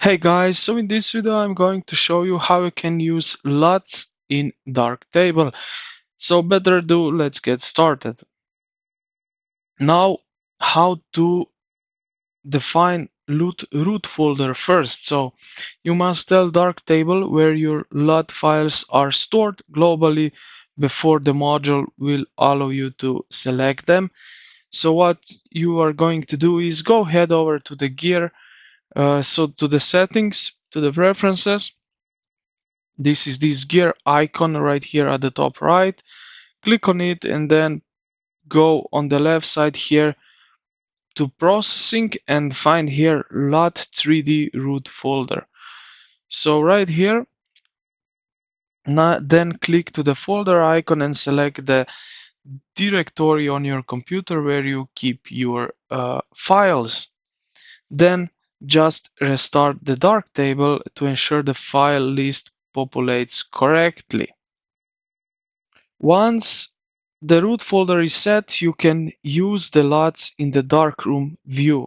Hey guys, so in this video I'm going to show you how you can use LUTs in Darktable. So better ado, let's get started. Now, how to define root folder first. So you must tell Darktable where your LUT files are stored globally before the module will allow you to select them. So what you are going to do is go head over to the gear, so to the settings, to the preferences. This is this gear icon right here at the top right. Click on it and then go on the left side here to processing and find here LUT 3D root folder. So right here, then click to the folder icon and select the directory on your computer where you keep your files. Then just restart the Darktable to ensure the file list populates correctly. Once the root folder is set, you can use the LUTs in the darkroom view.